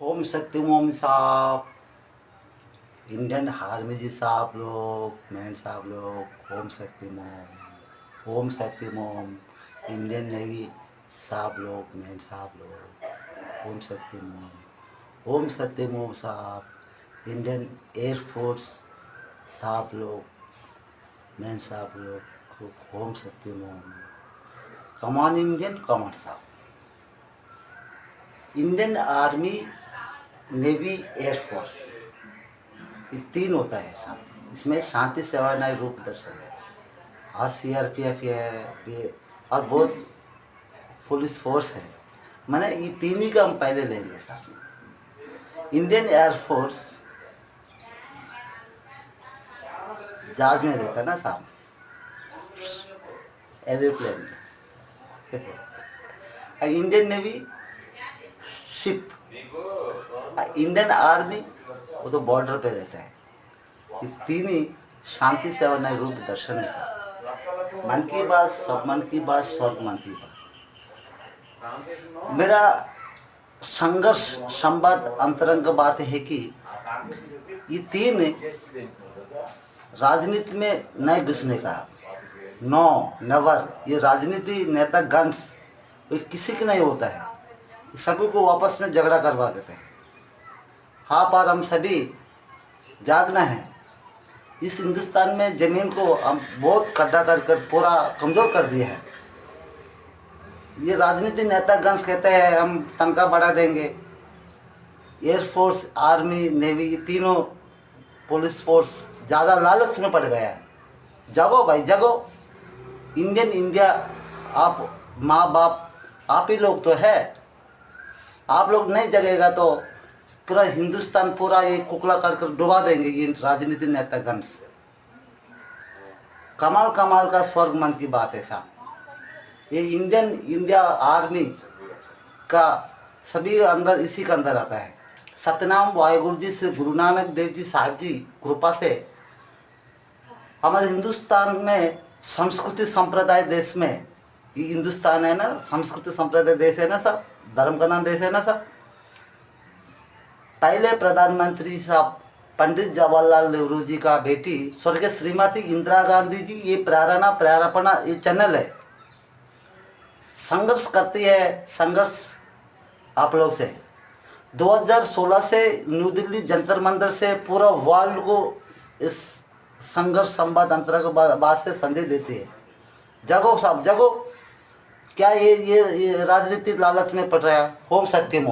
ओम सत्यम ओम साहब, Indian army जी साहब लोग, मैन साहब लोग, ओम सत्यम ओम, इंडियन नेवी साहब लोग, मैन साहब लोग, ओम सत्यम ओम साहब, इंडियन एयरफोर्स साहब लोग, मैन साहब लोग, ओम सत्यम ओम, कमान इंडियन कमान साहब, इंडियन आर्मी, नेवी, एयरफोर्स, ये तीन होता है साहब। इसमें शांति सेवानाएं रूप दर्शन है, और सीआरपीएफ है और बहुत पुलिस फोर्स है। मैंने ये तीन ही का हम पहले लेंगे साहब। इंडियन एयरफोर्स जहाज में रहता ना साहब, एरोप्लेन में। Indian navy ship, Indian army वो तो बॉर्डर पे रहता है। ये तीन ही शांति सेवानाएं रूप दर्शन है साहब। मन की बात, सब मन की बात, स्वर्ग मन की बात। मेरा संघर्ष संवाद अंतरंग बात है कि ये तीन राजनीति में नए घुसने का, नो नेवर, ये राजनीति नेता गन्स किसी की नहीं होता है, सभी को आपस में झगड़ा करवा देते हैं। हाँ, पर हम सभी जागना है। इस हिंदुस्तान में जमीन को हम बहुत खड्डा कर पूरा कमज़ोर कर दिया है। ये राजनीति नेतागण कहते हैं हम तनख्वाह बढ़ा देंगे, एयरफोर्स, आर्मी, नेवी, ये तीनों पुलिस फोर्स ज़्यादा लालच में पड़ गया है। जगो भाई जगो, इंडियन इंडिया, आप माँ बाप आप ही लोग तो है। आप लोग नहीं जगेगा तो पूरा हिंदुस्तान पूरा ये कुकला कर डुबा देंगे ये राजनीति नेतागण। कमाल कमाल का स्वर्ग मन की बात है साहब। ये इंडियन इंडिया आर्मी का सभी अंदर इसी के अंदर आता है। सतनाम वाहेगुरु जी से, गुरु नानक देव जी साहब जी कृपा से हमारे हिंदुस्तान में संस्कृति संप्रदाय देश में, ये हिंदुस्तान है ना, संस्कृति संप्रदाय देश है ना साहब, धर्म का नाम देश है ना साहब। पहले प्रधानमंत्री साहब पंडित जवाहरलाल नेहरू जी का बेटी स्वर्गीय श्रीमती इंदिरा गांधी जी, ये प्रेरणा ये चैनल है, संघर्ष करती है। संघर्ष आप लोग से 2016 से न्यू दिल्ली जंतर मंतर से पूरा वर्ल्ड को इस संघर्ष संवाद अंतर्गत से संदेश देती है। जगो साहब जगो, क्या ये राजनीतिक लालच में पड़ रहा है। ओम सत्यम ओम।